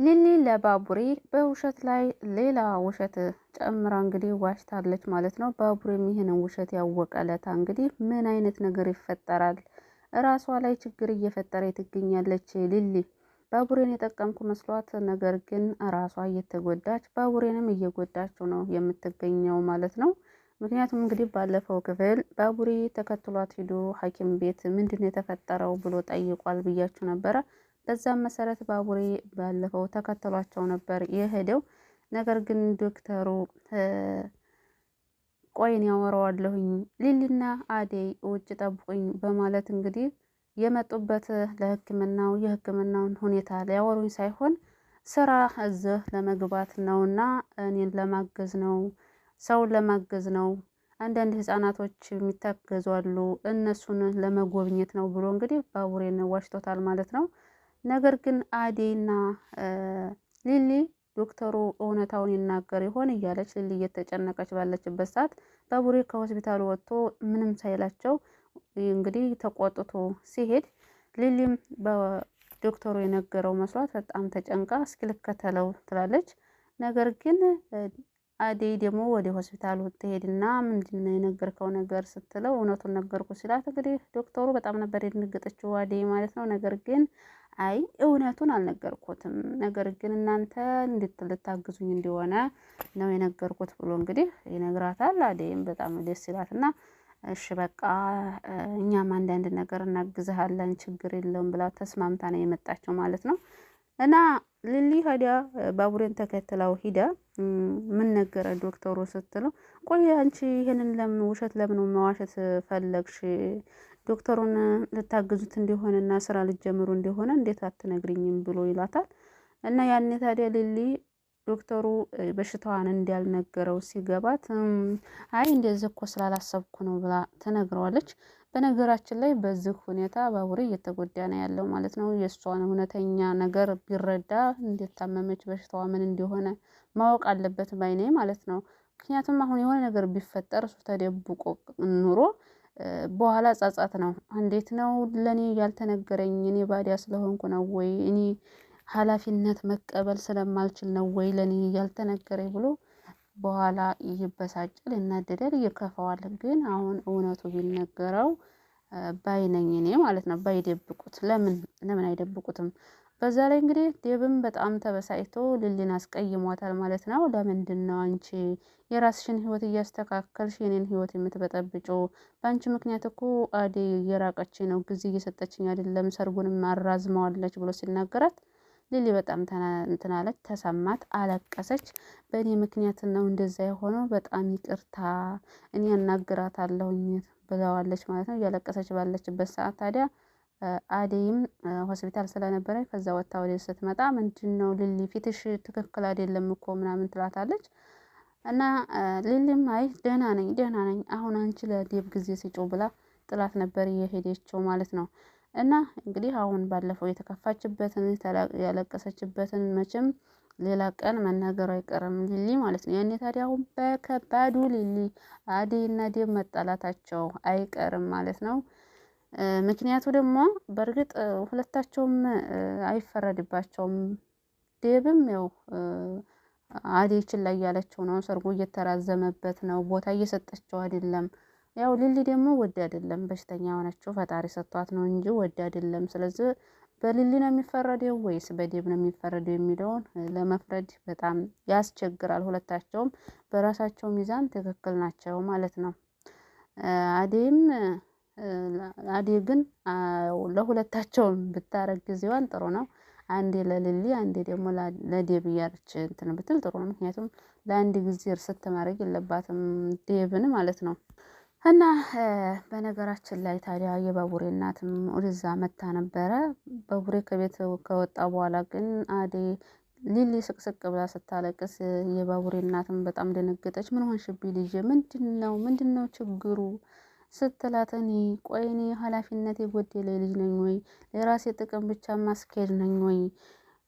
ሊሊ ለባቡሬ በውሸት ላይ ሌላ ውሸት ጨምራ እንግዲህ ዋሽታለች ማለት ነው። ባቡሬም ይህንን ውሸት ያወቀለታ እንግዲህ ምን አይነት ነገር ይፈጠራል? እራሷ ላይ ችግር እየፈጠረ ትገኛለች ሊሊ። ባቡሬን የጠቀምኩ መስሏት፣ ነገር ግን ራሷ እየተጎዳች ባቡሬንም እየጎዳችው ነው የምትገኘው ማለት ነው። ምክንያቱም እንግዲህ ባለፈው ክፍል ባቡሬ ተከትሏት ሂዶ ሐኪም ቤት ምንድን የተፈጠረው ብሎ ጠይቋል ብያችሁ ነበረ። በዛም መሰረት ባቡሬ ባለፈው ተከትሏቸው ነበር የሄደው። ነገር ግን ዶክተሩ ቆይን ያወራዋለሁኝ ሊሊና አደይ ውጭ ጠብቁኝ በማለት እንግዲህ የመጡበት ለሕክምናው የሕክምናውን ሁኔታ ሊያወሩኝ ሳይሆን ስራ እዚህ ለመግባት ነውና እኔን ለማገዝ ነው፣ ሰውን ለማገዝ ነው። አንዳንድ ህጻናቶች የሚታገዙ አሉ፣ እነሱን ለመጎብኘት ነው ብሎ እንግዲህ ባቡሬን ዋሽቶታል ማለት ነው። ነገር ግን አዴና ሊሊ ዶክተሩ እውነታውን ይናገር ይሆን እያለች ሊሊ እየተጨነቀች ባለችበት ሰዓት ባቡሬ ከሆስፒታሉ ወጥቶ ምንም ሳይላቸው እንግዲህ ተቆጥቶ ሲሄድ ሊሊም በዶክተሩ የነገረው መስሏት በጣም ተጨንቃ እስኪ ልከተለው ትላለች። ነገር ግን አደይ ደግሞ ወደ ሆስፒታሉ ትሄድና ምንድነው የነገርከው ነገር ስትለው እውነቱን ነገርኩ ሲላት እንግዲህ ዶክተሩ በጣም ነበር የደነገጠችው አደይ ማለት ነው። ነገር ግን አይ እውነቱን አልነገርኩትም፣ ነገር ግን እናንተ ልታግዙኝ እንደሆነ ነው የነገርኩት ብሎ እንግዲህ ይነግራታል። አደይም በጣም ደስ ይላትና እሺ በቃ እኛም አንዳንድ ነገር እናግዝሃለን ችግር የለውም ብላ ተስማምታ ነው የመጣችው ማለት ነው። እና ሊሊ ሄዳ ባቡሬን ተከትለው ሂዳ ምን ነገረ ዶክተሩ ስትለው ቆይ አንቺ ይሄንን ለምን ውሸት ለምን መዋሸት ፈለግሽ? ዶክተሩን ልታግዙት እንደሆነና ስራ ልትጀምሩ እንደሆነ እንዴት አትነግሪኝም ብሎ ይላታል። እና ያኔ ታዲያ ሊሊ ዶክተሩ በሽታዋን እንዳልነገረው ሲገባት አይ እንደዚህ እኮ ስላላሰብኩ ነው ብላ ትነግረዋለች። በነገራችን ላይ በዚህ ሁኔታ ባቡሬ እየተጎዳ ነው ያለው ማለት ነው። የእሷን እውነተኛ ነገር ቢረዳ እንዴት ታመመች በሽታዋ ምን እንደሆነ ማወቅ አለበት ባይኔ ማለት ነው። ምክንያቱም አሁን የሆነ ነገር ቢፈጠር እሱ ተደብቆ ኑሮ በኋላ ጸጸት ነው። እንዴት ነው ለኔ ያልተነገረኝ? እኔ ባዲያ ስለሆንኩ ነው ወይ እኔ ኃላፊነት መቀበል ስለማልችል ነው ወይ ለኔ ያልተነገረኝ ብሎ በኋላ ይበሳጫል፣ ይናደዳል፣ ይከፋዋል። ግን አሁን እውነቱ ቢነገረው ባይነኝ እኔ ማለት ነው። ባይደብቁት ለምን አይደብቁትም? በዛ ላይ እንግዲህ ዴብም በጣም ተበሳጭቶ ሊሊን አስቀይሟታል ማለት ነው። ለምንድን ነው አንቺ የራስሽን ህይወት እያስተካከልሽ የኔን ህይወት የምትበጠብጪው? በአንቺ ምክንያት እኮ አደይ እየራቀች ነው፣ ጊዜ እየሰጠችኝ አይደለም፣ ሰርጉንም አራዝመዋለች ብሎ ሲናገራት ሊሊ በጣም እንትን አለች፣ ተሰማት፣ አለቀሰች። በእኔ ምክንያት ነው እንደዛ የሆነው፣ በጣም ይቅርታ እኔ አናግራታለሁኝ ብለዋለች ማለት ነው። እያለቀሰች ባለችበት ሰዓት ታዲያ አደይም ሆስፒታል ስለነበረ ከዛ ወጣ ወደ ስትመጣ ምንድነው ሊሊ ፊትሽ ትክክል አይደለም እኮ ምናምን ትላታለች። እና ሊሊም አይ ደህና ነኝ አሁን አንቺ ለዴብ ጊዜ ስጪው ብላ ጥላት ነበር የሄደችው ማለት ነው። እና እንግዲህ አሁን ባለፈው የተከፋችበትን ያለቀሰችበትን መቼም ሌላ ቀን መናገሩ አይቀርም ሊሊ ማለት ነው። ያኔ ታዲያ አሁን በከባዱ ሊሊ አደይ እና ዴብ መጣላታቸው አይቀርም ማለት ነው። ምክንያቱ ደግሞ በእርግጥ ሁለታቸውም አይፈረድባቸውም። ዴብም ያው አደይ ችላ እያለችው ነው፣ ሰርጉ እየተራዘመበት ነው፣ ቦታ እየሰጠችው አይደለም። ያው ሊሊ ደግሞ ወድ አይደለም በሽተኛ ሆነችው ፈጣሪ ሰጥቷት ነው እንጂ ወድ አይደለም። ስለዚህ በሊሊ ነው የሚፈረደው ወይስ በዴብ ነው የሚፈረደው የሚለውን ለመፍረድ በጣም ያስቸግራል። ሁለታቸውም በራሳቸው ሚዛን ትክክል ናቸው ማለት ነው። አደይ ግን ለሁለታቸውም ብታረግ ጊዜዋን ጥሩ ነው። አንዴ ለሊሊ አንዴ ደግሞ ለዴብ እያለች እንትን ብትል ጥሩ ነው። ምክንያቱም ለአንድ ጊዜ እርስት ማድረግ የለባትም ዴብን ማለት ነው። እና በነገራችን ላይ ታዲያ የባቡሬ እናትም ወደዛ መታ ነበረ። ባቡሬ ከቤት ከወጣ በኋላ ግን አደይ ሊሊ ስቅስቅ ብላ ስታለቅስ የባቡሬ እናትም በጣም ደነገጠች። ምን ሆንሽብኝ ልጄ? ምንድነው ችግሩ ስትላት እኔ ቆይ እኔ ኃላፊነት የጎደለኝ ልጅ ነኝ ወይ? ለራሴ ጥቅም ብቻ ማስኬድ ነኝ ወይ?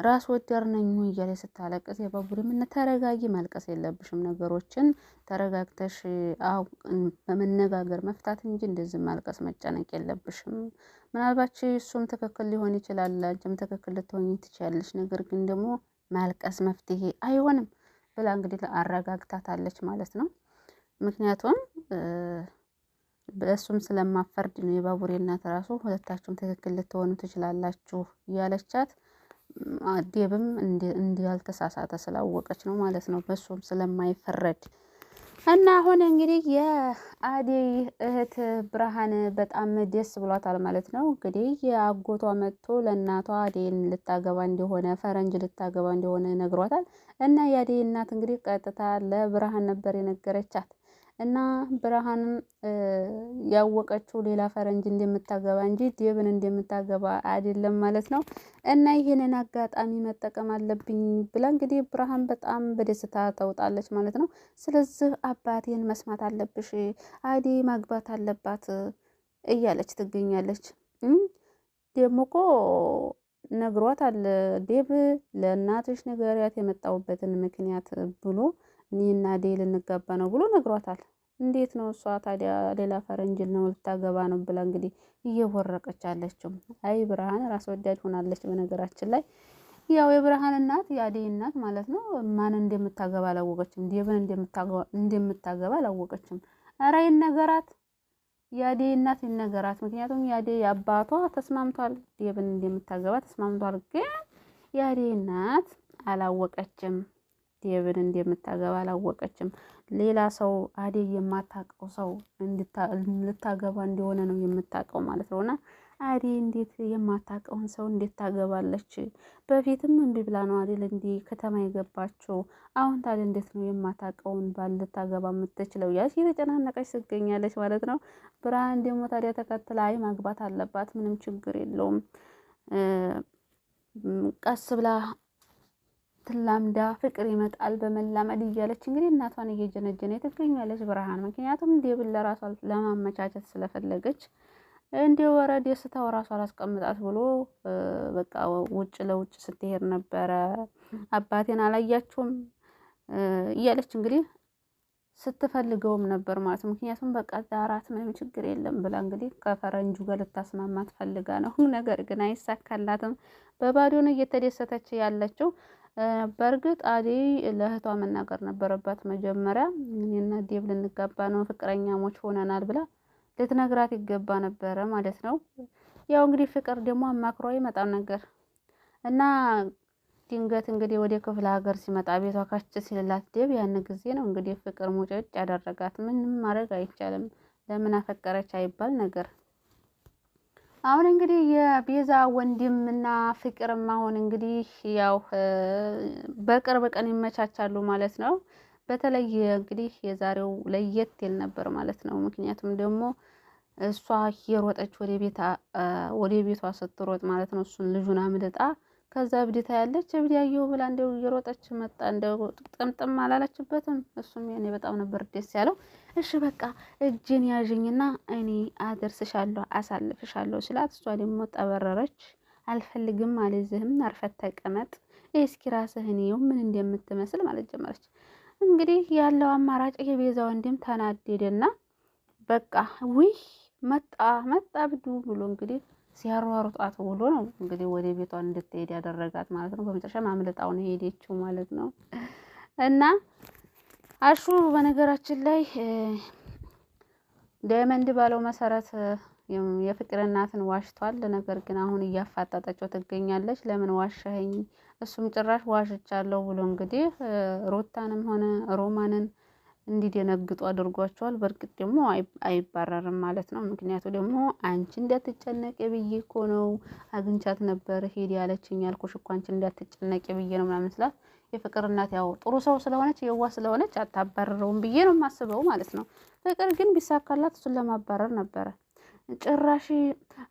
ራስ ወዳድ ነኝ ወይ እያለች ስታለቅስ የባቡሬ ምን ተረጋጊ፣ ማልቀስ የለብሽም ነገሮችን ተረጋግተሽ በመነጋገር መፍታት እንጂ እንደዚህ ማልቀስ መጨነቅ የለብሽም። ምናልባት እሱም ትክክል ሊሆን ይችላል፣ አንቺም ትክክል ልትሆኚ ትችያለሽ። ነገር ግን ደግሞ ማልቀስ መፍትሄ አይሆንም ብላ እንግዲህ አረጋግታታለች ማለት ነው። ምክንያቱም በእሱም ስለማፈርድ ነው የባቡሬ እናት ራሱ ሁለታችሁም ትክክል ልትሆኑ ትችላላችሁ እያለቻት ዴብም እንዳልተሳሳተ ስላወቀች ነው ማለት ነው። በእሱም ስለማይፈረድ እና አሁን እንግዲህ የአደይ እህት ብርሃን በጣም ደስ ብሏታል ማለት ነው። እንግዲህ የአጎቷ መጥቶ ለእናቷ አደይን ልታገባ እንደሆነ ፈረንጅ ልታገባ እንደሆነ ነግሯታል። እና የአደይ እናት እንግዲህ ቀጥታ ለብርሃን ነበር የነገረቻት። እና ብርሃንም ያወቀችው ሌላ ፈረንጅ እንደምታገባ እንጂ ዴብን እንደምታገባ አይደለም ማለት ነው። እና ይህንን አጋጣሚ መጠቀም አለብኝ ብላ እንግዲህ ብርሃን በጣም በደስታ ተውጣለች ማለት ነው። ስለዚህ አባቴን መስማት አለብሽ፣ አደይ ማግባት አለባት እያለች ትገኛለች። ደግሞ እኮ ነግሯታል ዴብ ለእናትሽ ንገሪያት የመጣሁበትን ምክንያት ብሎ እኔና አደይ ልንጋባ ነው ብሎ ነግሯታል። እንዴት ነው እሷ ታዲያ ሌላ ፈረንጅ ነው ልታገባ ነው ብላ እንግዲህ እየቦረቀች አለችው። አይ ብርሃን ራስ ወዳድ ሆናለች። በነገራችን ላይ ያው የብርሃን እናት የአደይ እናት ማለት ነው ማን እንደምታገባ አላወቀችም። ዴብን እንደምታገባ አላወቀችም። ኧረ ይነገራት፣ የአደይ እናት ይነገራት። ምክንያቱም የአደይ አባቷ ተስማምቷል፣ ዴብን እንደምታገባ ተስማምቷል። ግን የአደይ እናት አላወቀችም። ዴብን እንደምታገባ አላወቀችም። ሌላ ሰው አደይ የማታውቀው ሰው ልታገባ እንደሆነ ነው የምታውቀው ማለት ነው። እና አደይ እንዴት የማታውቀውን ሰው እንዴት ታገባለች? በፊትም እምቢ ብላ ነው አይደል እንዲ ከተማ የገባችው። አሁን ታዲያ እንዴት ነው የማታውቀውን ባል ልታገባ የምትችለው? ያች የተጨናነቀች ትገኛለች ማለት ነው። ብርሃን ደግሞ ታዲያ ተከትላ አይ ማግባት አለባት፣ ምንም ችግር የለውም ቀስ ብላ ትላምዳ ፍቅር ይመጣል በመላመድ እያለች እንግዲህ እናቷን እየጀነጀነ ትገኛለች ብርሃን። ምክንያቱም ዴብን ለራሷ ለማመቻቸት ስለፈለገች እንደ ወረ ደስታው ራሷ አላስቀምጣት ብሎ በቃ ውጭ ለውጭ ስትሄድ ነበረ። አባቴን አላያችሁም እያለች እንግዲህ ስትፈልገውም ነበር ማለት ነው። ምክንያቱም በቃ ዳራት ምንም ችግር የለም ብላ እንግዲህ ከፈረንጁ ጋር ልታስማማት ፈልጋ ነው። ነገር ግን አይሳካላትም። በባዶ ነው እየተደሰተች ያለችው። በእርግጥ አደይ ለእህቷ መናገር ነበረባት መጀመሪያ። እኔና ዴብ ልንጋባ ነው ፍቅረኛሞች ሆነናል ብላ ልትነግራት ይገባ ነበረ ማለት ነው። ያው እንግዲህ ፍቅር ደግሞ አማክሯ ይመጣም ነገር እና ድንገት እንግዲህ ወደ ክፍለ ሀገር ሲመጣ ቤቷ ካች ሲልላት ዴብ ያን ጊዜ ነው እንግዲህ ፍቅር ሙጭጭ ያደረጋት። ምንም ማድረግ አይቻልም። ለምን አፈቀረች አይባል ነገር። አሁን እንግዲህ የቤዛ ወንድምና ፍቅርም አሁን እንግዲህ ያው በቅርብ ቀን ይመቻቻሉ ማለት ነው። በተለይ እንግዲህ የዛሬው ለየት ይል ነበር ማለት ነው። ምክንያቱም ደግሞ እሷ የሮጠች ወደ ቤቷ ስትሮጥ ማለት ነው እሱን ልጁን አምልጣ ከዛ እብድታ ያለች እብድ ያየው ብላ እንደው እየሮጠች መጣ። እንደው ጥምጥም አላለችበትም። እሱም ያኔ በጣም ነበር ደስ ያለው። እሺ በቃ እጅን ያዥኝና እኔ አደርስሻለሁ አሳልፍሻለሁ ስላት እሷ ደግሞ ጠበረረች። አልፈልግም አልይዝህም፣ አርፈት ተቀመጥ፣ እስኪ ራስህን ይኸው ምን እንደምትመስል ማለት ጀመረች። እንግዲህ ያለው አማራጭ የቤዛ ወንድም ተናደደና በቃ ውይ መጣ ብዱ ብሎ እንግዲህ ሲያሯሩጣት ውሎ ነው እንግዲህ ወደ ቤቷ እንድትሄድ ያደረጋት ማለት ነው። በመጨረሻ ማምለጣው ነው ሄደችው ማለት ነው። እና አሹ በነገራችን ላይ ዳይመንድ ባለው መሰረት የፍቅር እናትን ዋሽቷል። ነገር ግን አሁን እያፋጣጠችው ትገኛለች። ለምን ዋሻኸኝ? እሱም ጭራሽ ዋሽቻለሁ ብሎ እንግዲህ ሩታንም ሆነ ሮማንን እንዲደነግጡ አድርጓቸዋል። በእርግጥ ደግሞ አይባረርም ማለት ነው። ምክንያቱ ደግሞ አንቺ እንዳትጨነቂ ብዬ እኮ ነው አግኝቻት ነበር ሄድ ያለችኝ ያልኩሽ እኮ አንቺ እንዳትጨነቂ ብዬ ነው ምናምን ስላት የፍቅር እናት ያው ጥሩ ሰው ስለሆነች የዋ ስለሆነች አታባረረውም ብዬ ነው የማስበው ማለት ነው። ፍቅር ግን ቢሳካላት እሱን ለማባረር ነበረ። ጭራሽ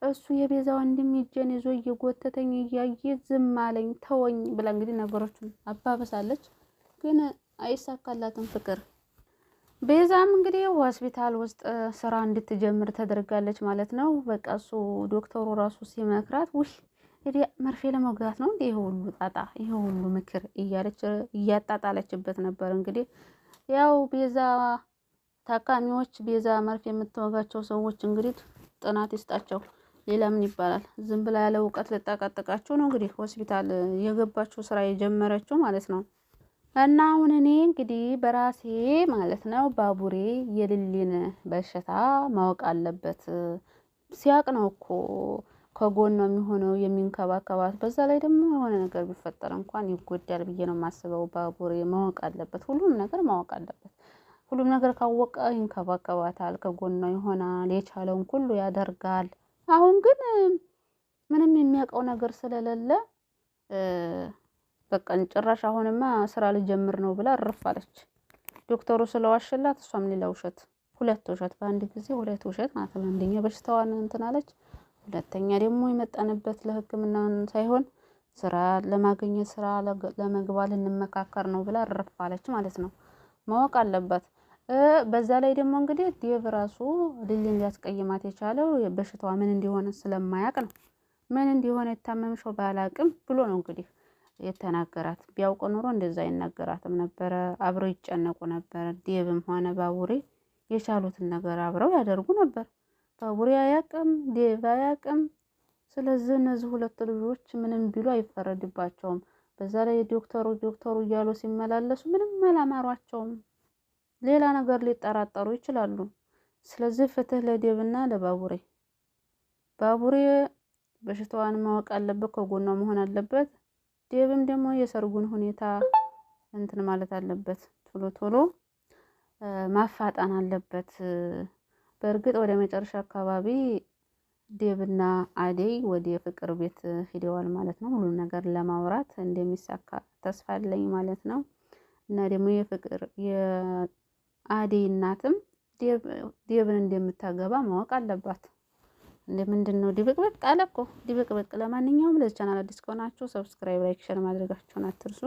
እሱ የቤዛ ወንድም እጄን ይዞ እየጎተተኝ እያየ ዝም አለኝ ተወኝ ብላ እንግዲህ ነገሮችን አባበሳለች። ግን አይሳካላትም ፍቅር። ቤዛም እንግዲህ ሆስፒታል ውስጥ ስራ እንድትጀምር ተደርጋለች ማለት ነው። በቃ እሱ ዶክተሩ ራሱ ሲመክራት ውይ እንግዲህ መርፌ ለመውጋት ነው እንዴ ይሄ ሁሉ ጣጣ ይሄ ሁሉ ምክር እያለች እያጣጣለችበት ነበር። እንግዲህ ያው ቤዛ ታካሚዎች ቤዛ መርፌ የምትወጋቸው ሰዎች እንግዲህ ጥናት ይስጣቸው። ሌላ ምን ይባላል? ዝም ብላ ያለ እውቀት ልጣቃጠቃቸው ነው እንግዲህ ሆስፒታል የገባችው ስራ የጀመረችው ማለት ነው። እና አሁን እኔ እንግዲህ በራሴ ማለት ነው ባቡሬ የልሊን በሽታ ማወቅ አለበት። ሲያቅ ነው እኮ ከጎኗ የሚሆነው የሚንከባከባት። በዛ ላይ ደግሞ የሆነ ነገር ቢፈጠር እንኳን ይጎዳል ብዬ ነው የማስበው። ባቡሬ ማወቅ አለበት፣ ሁሉም ነገር ማወቅ አለበት። ሁሉም ነገር ካወቀ ይንከባከባታል፣ ከጎኗ ይሆናል፣ የቻለውን ሁሉ ያደርጋል። አሁን ግን ምንም የሚያውቀው ነገር ስለሌለ በቃ ጭራሽ አሁንማ ስራ ልጀምር ነው ብላ እርፍ አለች። ዶክተሩ ስለዋሸላት እሷም ሌላ ውሸት፣ ሁለት ውሸት በአንድ ጊዜ፣ ሁለት ውሸት ማለት ነው። አንደኛ በሽታዋን እንትን አለች፣ ሁለተኛ ደግሞ የመጣንበት ለሕክምና ሳይሆን ስራ ለማግኘት ስራ ለመግባት ልንመካከር ነው ብላ እርፍ አለች ማለት ነው። ማወቅ አለባት። በዛ ላይ ደግሞ እንግዲህ ዴቭ ራሱ ልሊን ሊያስቀይማት የቻለው በሽታዋ ምን እንደሆነ ስለማያውቅ ነው። ምን እንደሆነ የታመምሽው ባላቅም ብሎ ነው እንግዲህ የተናገራት። ቢያውቅ ኑሮ እንደዛ አይናገራትም ነበረ። አብረው ይጨነቁ ነበር። ዴቭም ሆነ ባቡሬ የቻሉትን ነገር አብረው ያደርጉ ነበር። ባቡሬ አያውቅም፣ ዴቭ አያውቅም። ስለዚህ እነዚህ ሁለት ልጆች ምንም ቢሉ አይፈረድባቸውም። በዛ ላይ ዶክተሩ እያሉ ሲመላለሱ ምንም አላማሯቸውም። ሌላ ነገር ሊጠራጠሩ ይችላሉ። ስለዚህ ፍትህ ለዴቭና ለባቡሬ። ባቡሬ በሽታዋን ማወቅ አለበት፣ ከጎኗ መሆን አለበት። ዴቭም ደግሞ የሰርጉን ሁኔታ እንትን ማለት አለበት፣ ቶሎ ቶሎ ማፋጣን አለበት። በእርግጥ ወደ መጨረሻ አካባቢ ዴቭና አደይ ወደ ፍቅር ቤት ሂደዋል ማለት ነው። ሁሉን ነገር ለማውራት እንደሚሳካ ተስፋ አለኝ ማለት ነው። እና ደግሞ የፍቅር የአደይ እናትም ዴቭን እንደምታገባ ማወቅ አለባት። ምንድነው ድብቅብቅ አለ እኮ ድብቅብቅ። ለማንኛውም ለዚህ ቻናል አዲስ ከሆናችሁ ሰብስክራይብ፣ ላይክ፣ ሼር ማድረጋችሁን አትርሱ።